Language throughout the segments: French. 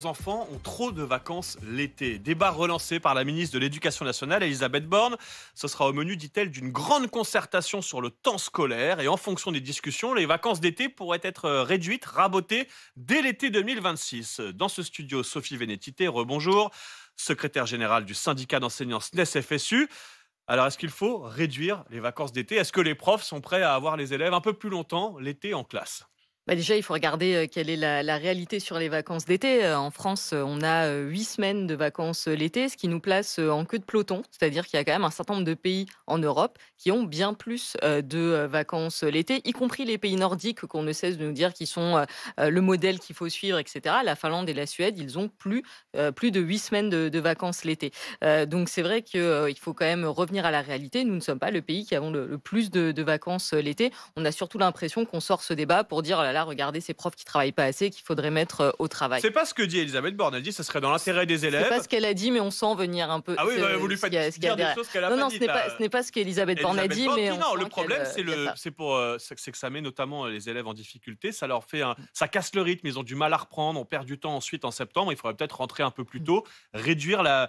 Les enfants ont trop de vacances l'été. Débat relancé par la ministre de l'Éducation nationale, Elisabeth Borne. Ce sera au menu, dit-elle, d'une grande concertation sur le temps scolaire. Et en fonction des discussions, les vacances d'été pourraient être réduites, rabotées dès l'été 2026. Dans ce studio, Sophie Vénétité, rebonjour, secrétaire générale du syndicat d'enseignants SNES-FSU. Alors, est-ce qu'il faut réduire les vacances d'été? Est-ce que les profs sont prêts à avoir les élèves un peu plus longtemps l'été en classe? Déjà, il faut regarder, quelle est la réalité sur les vacances d'été. En France, on a, 8 semaines de vacances, l'été, ce qui nous place, en queue de peloton. C'est-à-dire qu'il y a quand même un certain nombre de pays en Europe qui ont bien plus, de, vacances, l'été, y compris les pays nordiques qu'on ne cesse de nous dire qui sont, le modèle qu'il faut suivre et cetera. La Finlande et la Suède, ils ont plus de 8 semaines de vacances l'été. Donc c'est vrai qu'il faut quand même revenir à la réalité. Nous ne sommes pas le pays qui avons le plus de vacances, l'été. On a surtout l'impression qu'on sort ce débat pour dire: «Oh là là, regardez ces profs qui travaillent pas assez, qu'il faudrait mettre, au travail». C'est pas ce que dit Elisabeth Borne. Elle dit que ce serait dans l'intérêt des C'est élèves. pas ce qu'elle a dit, mais on sent venir un peu Ah oui, bah, vous lui ce faites qu'il y a dire des derrière. choses qu'elle a Non, pas non, dites, là. ce n'est pas ce qu'Elisabeth Borne a Elisabeth dit, Borne mais dit on non. sent Le problème, qu'elle, il y a ça. c'est que ça met notamment les élèves en difficulté. Ça leur fait ça casse le rythme. Ils ont du mal à reprendre. On perd du temps ensuite en septembre. Il faudrait peut-être rentrer un peu plus tôt, réduire la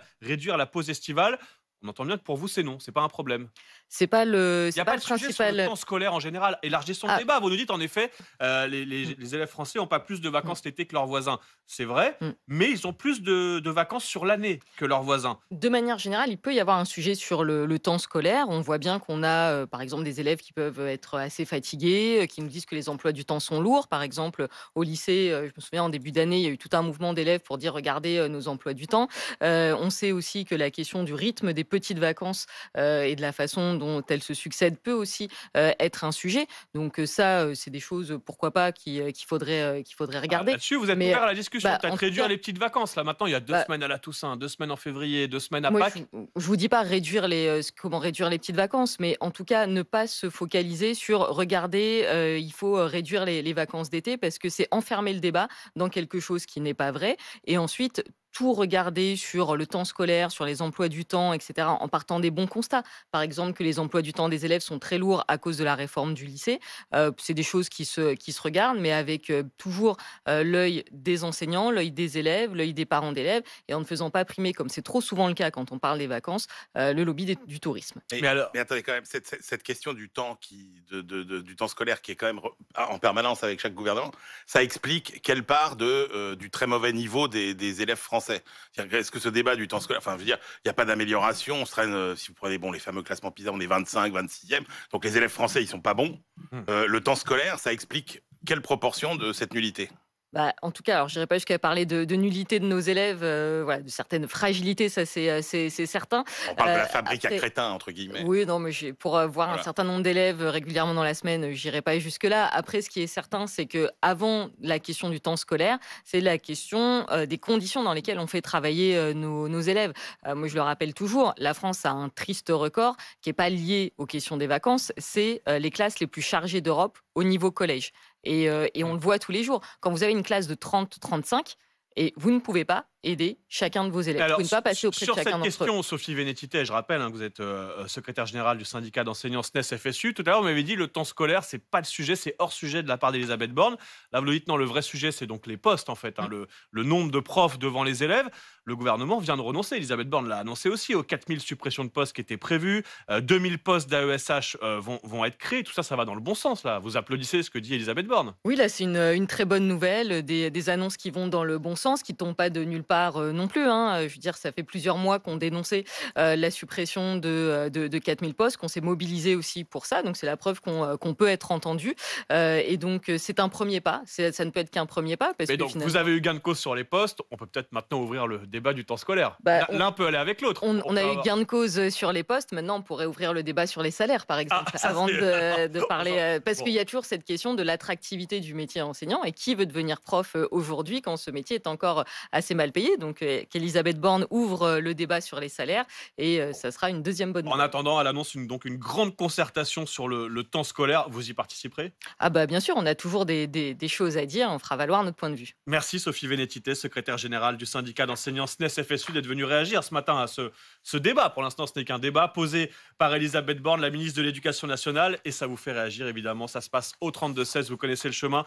pause estivale. On entend bien que pour vous, c'est non. C'est pas un problème. Il n'y C'est a pas pas le de sujet sur le principal. temps scolaire en général. Élargissons le Ah, débat. Vous nous dites en effet, mmh, les élèves français n'ont pas plus de mmh, vacances l'été que leurs voisins. C'est vrai, mmh. mais ils ont plus de vacances sur l'année que leurs voisins. De manière générale, il peut y avoir un sujet sur le temps scolaire. On voit bien qu'on a, par exemple, des élèves qui peuvent être assez fatigués, qui nous disent que les emplois du temps sont lourds. Par exemple, au lycée, je me souviens en début d'année, il y a eu tout un mouvement d'élèves pour dire: «Regardez, nos emplois du temps». On sait aussi que la question du rythme des petites vacances, et de la façon dont elles se succèdent peut aussi, être un sujet. Donc, ça, c'est des choses, pourquoi pas, qu'il faudrait Ah, regarder. là-dessus, vous êtes Mais, ouvert à la discussion. en Peut-être tout réduire cas, les petites vacances. Là, maintenant, il y a 2 bah, semaines à la Toussaint, 2 semaines en février, 2 semaines à moi, Pâques. je vous dis pas réduire comment réduire les petites vacances, mais en tout cas, ne pas se focaliser sur regarder, il faut, réduire les vacances d'été parce que c'est enfermer le débat dans quelque chose qui n'est pas vrai et ensuite tout regarder sur le temps scolaire, sur les emplois du temps et cetera, en partant des bons constats. Par exemple, que les emplois du temps des élèves sont très lourds à cause de la réforme du lycée. C'est des choses qui se regardent, mais avec, toujours, l'œil des enseignants, l'œil des élèves, l'œil des parents d'élèves et en ne faisant pas primer, comme c'est trop souvent le cas quand on parle des vacances, le lobby du tourisme. Mais Mais, alors, mais attendez quand même, cette question du temps du temps scolaire qui est quand même en permanence avec chaque gouvernement, ça explique quelle part du très mauvais niveau des élèves français. C'est-à-dire, est-ce que ce débat du temps scolaire, enfin, je veux dire, il n'y a pas d'amélioration, on se traîne, si vous prenez les fameux classements PISA, on est 25, 26e, donc les élèves français, ils sont pas bons. hmm. Le temps scolaire, ça explique quelle proportion de cette nullité? En tout cas, alors je n'irai pas jusqu'à parler de nullité de nos élèves, voilà, de certaines fragilités, ça c'est certain. On parle de la fabrique à Après crétins, entre guillemets. oui, non, mais pour voir un Voilà. certain nombre d'élèves, régulièrement dans la semaine, j'irai pas jusque-là. Après, ce qui est certain, c'est que avant la question du temps scolaire, c'est la question, des conditions dans lesquelles on fait travailler, nos élèves. Moi, je le rappelle toujours, la France a un triste record qui est pas lié aux questions des vacances, c'est, les classes les plus chargées d'Europe au niveau collège et on le voit tous les jours. Quand vous avez une classe de 30-35 et vous ne pouvez pas aider chacun de vos élèves. Vous Alors, pouvez ne pas passer auprès de sur chacun cette d'entre eux. question, Sophie Vénétité, je rappelle que vous êtes secrétaire générale du syndicat d'enseignants SNES-FSU. Tout à l'heure, vous m'avez dit le temps scolaire, c'est pas le sujet, c'est hors sujet de la part d'Elisabeth Borne. Là, vous nous dites non, le vrai sujet, c'est donc les postes, en fait, Mmh. le nombre de profs devant les élèves. Le gouvernement vient de renoncer. Elisabeth Borne l'a annoncé aussi aux 4000 suppressions de postes qui étaient prévues. 2000 postes d'AESH vont être créés. Tout ça, ça va dans le bon sens, là. Vous applaudissez ce que dit Elisabeth Borne. Oui, là, c'est une très bonne nouvelle, des annonces qui vont dans le bon sens, qui tombent pas de nulle part, non plus, hein. Je veux dire, ça fait plusieurs mois qu'on dénonçait, la suppression de 4 000 postes, qu'on s'est mobilisé aussi pour ça. Donc c'est la preuve qu'on peut être entendu, et donc c'est un premier pas. Ça ne peut être qu'un premier pas parce Mais que donc, vous finalement avez eu gain de cause sur les postes. On peut peut-être maintenant ouvrir le débat du temps scolaire. bah, L'un peut aller avec l'autre. on peut a eu avoir- gain de cause, sur les postes. Maintenant, on pourrait ouvrir le débat sur les salaires, par Ah, exemple, ça, avant c'est... de parler, parce Bon. qu'il y a toujours cette question de l'attractivité du métier enseignant et qui veut devenir prof, aujourd'hui quand ce métier est encore assez mal payé. Donc, qu'Elisabeth Borne ouvre, le débat sur les salaires et ça sera une deuxième bonne En nouvelle. attendant, elle annonce donc une grande concertation sur le temps scolaire. Vous y participerez? Ah bah, bien sûr, on a toujours des choses à dire, on fera valoir notre point de vue. Merci Sophie Vénétité, secrétaire générale du syndicat d'enseignants SNES-FSU, d'être venue réagir ce matin à ce débat. Pour l'instant, ce n'est qu'un débat posé par Elisabeth Borne, la ministre de l'Éducation nationale, et ça vous fait réagir évidemment. Ça se passe au 32-16, vous connaissez le chemin.